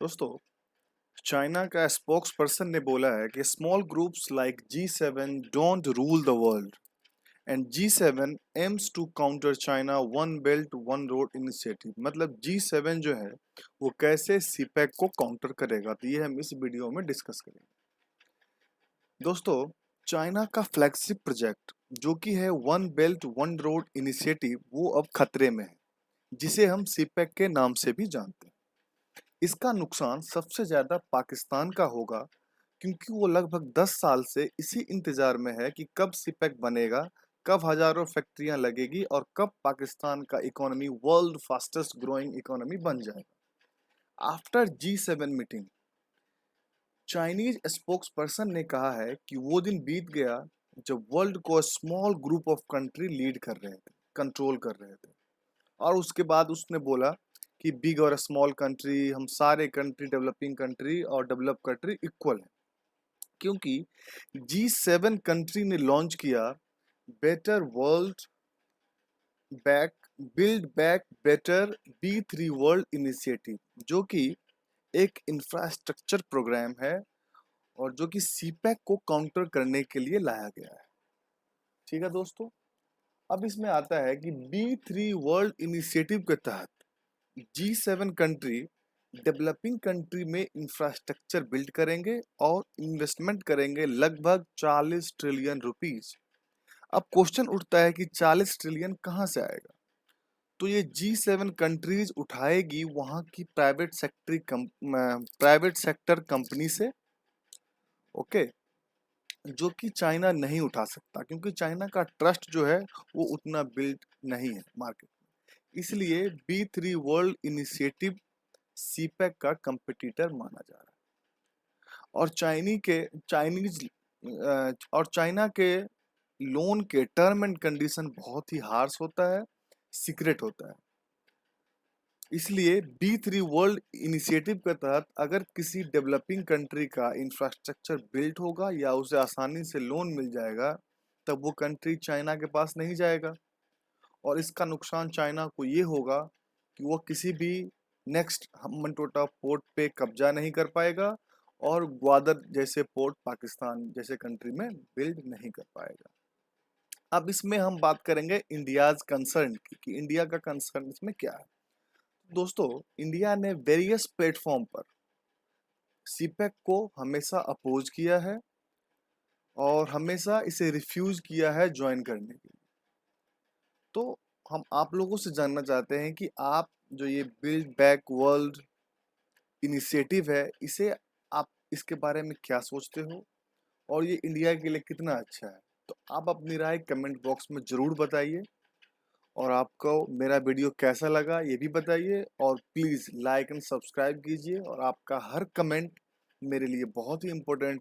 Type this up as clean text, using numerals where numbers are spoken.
दोस्तों, चाइना का spokes person ने बोला है कि small groups like G7 don't rule the world and G7 aims to counter China one belt one road initiative. मतलब G7 जो है वो कैसे सीपैक को काउंटर करेगा, तो ये हम इस वीडियो में डिस्कस करेंगे। दोस्तों, चाइना का फ्लैगशिप प्रोजेक्ट जो कि है one belt one road initiative वो अब खतरे में है, जिसे हम सीपैक के नाम से भी जानते हैं। इसका नुकसान सबसे ज्यादा पाकिस्तान का होगा, क्योंकि वो लगभग 10 साल से इसी इंतजार में है कि कब सीपेक बनेगा, कब हजारों फैक्ट्रियां लगेगी और कब पाकिस्तान का economy world fastest growing economy बन जाएगा। After G7 meeting, Chinese spokes person ने कहा है कि वो दिन बीत गया जब वर्ल्ड को small group of country lead कर रहे थे, कंट्रोल कर रहे थे। और उसके बाद उसने बोला कि बिग और स्मॉल कंट्री, हम सारे कंट्री, डेवलपिंग कंट्री और डेवलप कंट्री इक्वल है, क्योंकि G7 कंट्री ने लॉन्च किया better world back build back better B3 world initiative, जो कि एक इंफ्रास्ट्रक्चर प्रोग्राम है और जो कि सीपैक को काउंटर करने के लिए लाया गया है। ठीक है दोस्तों, अब इसमें आता है कि B3 वर्ल्ड इनिशिएटिव के तहत G7 कंट्री डेवलपिंग कंट्री में इंफ्रास्ट्रक्चर बिल्ड करेंगे और इन्वेस्टमेंट करेंगे लगभग 40 ट्रिलियन रुपीस। अब क्वेश्चन उठता है कि 40 ट्रिलियन कहां से आएगा? तो ये G7 कंट्रीज उठाएगी वहां की प्राइवेट सेक्टर कंपनी से, ओके, जो कि चाइना नहीं उठा सकता, क्योंकि चाइना का ट्रस्ट जो है वो उतना बिल्ड नहीं है मार्केट में। इसलिए B3 वर्ल्ड इनिशिएटिव सीपैक का कंपटीटर माना जा रहा है। और चाइना के लोन के टर्म एंड कंडीशन बहुत ही हार्श होता है, सीक्रेट होता है। इसलिए B3 वर्ल्ड इनिशिएटिव के तहत अगर किसी डेवलपिंग कंट्री का इंफ्रास्ट्रक्चर बिल्ड होगा या उसे आसानी से लोन मिल जाएगा, तब वो कंट्री चाइना के पास नहीं जाएगा। और इसका नुकसान चाइना को ये होगा कि वो किसी भी नेक्स्ट हम्बनटोटा पोर्ट पे कब्जा नहीं कर पाएगा और ग्वादर जैसे पोर्ट पाकिस्तान जैसे कंट्री में बिल्ड नहीं कर पाएगा। अब इसमें हम बात करेंगे इंडियाज कंसर्न की, कि इंडिया का कंसर्न इसमें क्या है। दोस्तों, इंडिया ने वेरियस प्लेटफॉर्म पर सीपैक को हमेशा अपोज किया है और हमेशा इसे रिफ्यूज किया है ज्वाइन करने के लिए। तो हम आप लोगों से जानना चाहते हैं कि आप जो ये बिल्ड बैक वर्ल्ड इनिशिएटिव है, इसे आप इसके बारे में क्या सोचते हो और ये इंडिया के लिए कितना अच्छा है? तो आप अपनी राय कमेंट बॉक्स में जरूर बताइए और आपको मेरा वीडियो कैसा लगा ये भी बताइए। और प्लीज़ लाइक एंड सब्सक्राइब कीजिए, और आपका हर कमेंट मेरे लिए बहुत ही इम्पोर्टेंट